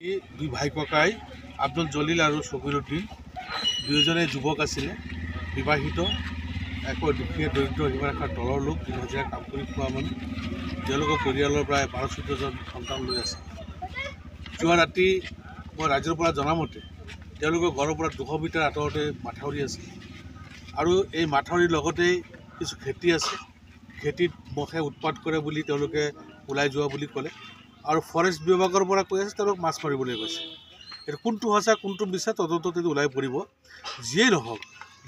দুই ভাই ককাই আব্দুল জলিল আৰু শফিউদ্দিন দুয়োজনে যুৱক আছিলে, বিবাহিত, একো দুখীয়া দৰিদ্ৰ সীমাৰেখাৰ তলৰ লোক, দিন হাজিৰা কাম কৰি খোৱা মানুহ। তেওঁলোকৰ পৰিয়ালৰ প্ৰায় 12-14জন সন্তান লৈ আছে। যোৱা ৰাতি মই ৰাজ্যৰ পৰা জনামতে তেওঁলোকৰ ঘৰৰ পৰা 200 মিটাৰ আঁতৰতে মাথাউৰি আছে আৰু এই মাথাউৰিৰ লগতেই কিছু খেতি আছে। খেতিত মহে উৎপাত কৰে বুলি তেওঁলোকে ওলাই যোৱা বুলি ক'লে আৰু ফৰেষ্ট বিভাগৰ পৰা কৈ আছে তেওঁলোক মাছ মাৰিবলৈ গৈছে। এইটো কোনটো সঁচা কোনটো মিছা তদন্তত ওলাই পৰিব। যিয়েই নহওক,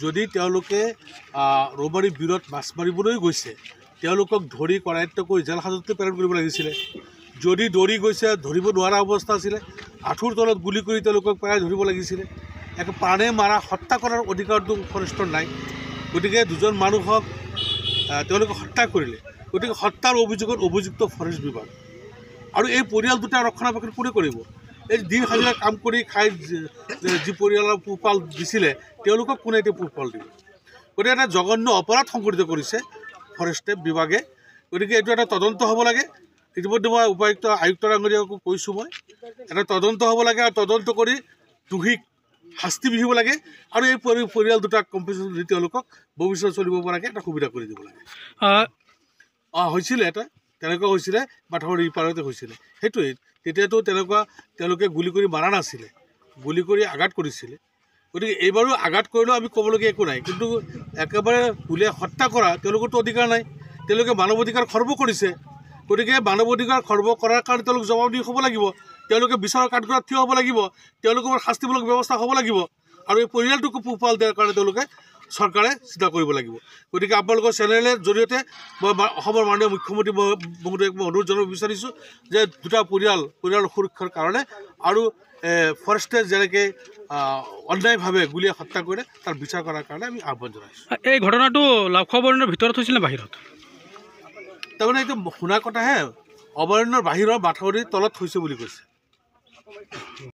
যদি তেওঁলোকে ৰৌমাৰী বিলত মাছ মাৰিবলৈ গৈছে, তেওঁলোকক ধৰি কৰায়ত্ব কৰি জেল হাজতলৈ প্ৰেৰণ কৰিব লাগিছিলে। যদি দৌৰি গৈছে, ধৰিব নোৱাৰা অৱস্থা আছিলে, আঁঠুৰ তলত গুলি কৰি তেওঁলোকক প্ৰায় ধৰিব লাগিছিলে। এক প্ৰাণে মাৰা হত্যা কৰাৰ অধিকাৰটো ফৰেষ্টৰ নাই। গতিকে দুজন মানুহক তেওঁলোকে হত্যা কৰিলে, গতিকে হত্যাৰ অভিযোগত অভিযুক্ত ফৰেষ্ট বিভাগ আৰু এই পৰিয়াল দুটা ৰক্ষণাবেক্ষণ কোনে কৰিব? এই দিন হাজিৰা কাম কৰি খাই যি পৰিয়ালৰ পোহপাল দিছিলে তেওঁলোকক কোনে এতিয়া পোহপাল দিব? গতিকে এটা জঘন্য অপৰাধ সংঘটিত কৰিছে ফৰেষ্ট বিভাগে। গতিকে এইটো এটা তদন্ত হ'ব লাগে। ইতিমধ্যে মই উপায়ুক্ত আয়ুক্ত ডাঙৰীয়াকো কৈছোঁ, মই এটা তদন্ত হ'ব লাগে আৰু তদন্ত কৰি দোষীক শাস্তি বিহিব লাগে আৰু এই পৰিয়াল দুটাক কম্পেনচেশ্যন দি তেওঁলোকক ভৱিষ্যত চলিব পৰাকৈ এটা সুবিধা কৰি দিব লাগে। হৈছিলে এটা তেনেকুৱা হৈছিলে, মাথাউৰি পাৰতে হৈছিলে। সেইটোৱেই, তেতিয়াতো তেওঁলোকে গুলি কৰি মাৰা নাছিলে, গুলি কৰি আঘাত কৰিছিলে। গতিকে এইবাৰো আঘাত কৰিলেও আমি ক'বলগীয়া একো নাই, কিন্তু একেবাৰে গুলীয়াই হত্যা কৰা তেওঁলোকৰতো অধিকাৰ নাই। তেওঁলোকে মানৱ অধিকাৰ খৰ্ব কৰিছে। গতিকে মানৱ অধিকাৰ খৰ্ব কৰাৰ কাৰণে তেওঁলোক জবাবদিহি হ'ব লাগিব। তেওঁলোকে বিচাৰৰ কাঠগড়াত থিয় হ'ব লাগিব। তেওঁলোকৰ শাস্তিমূলক ব্যৱস্থা হ'ব লাগিব আৰু এই পৰিয়ালটোকো পোহপাল দিয়াৰ কাৰণে তেওঁলোকে চৰকাৰে চিন্তা কৰিব লাগিব। গতিকে আপোনালোকৰ চেনেলৰ জৰিয়তে মই অসমৰ মাননীয় মুখ্যমন্ত্ৰী মহোদয়ক মই অনুৰোধ জনাব বিচাৰিছোঁ যে দুটা পৰিয়ালৰ সুৰক্ষাৰ কাৰণে আৰু ফৰেষ্টে যেনেকৈ অন্যায়ভাৱে গুলীয়াই হত্যা কৰে তাৰ বিচাৰ কৰাৰ কাৰণে আমি আহ্বান জনাইছোঁ। এই ঘটনাটো লাভখোৱা অভয়াৰণ্যৰ ভিতৰত হৈছিল নে বাহিৰত? তাৰমানে এইটো শুনা কথাহে, অভয়াৰণ্যৰ বাহিৰৰ মাথাউৰিৰ তলত হৈছে বুলি কৈছে।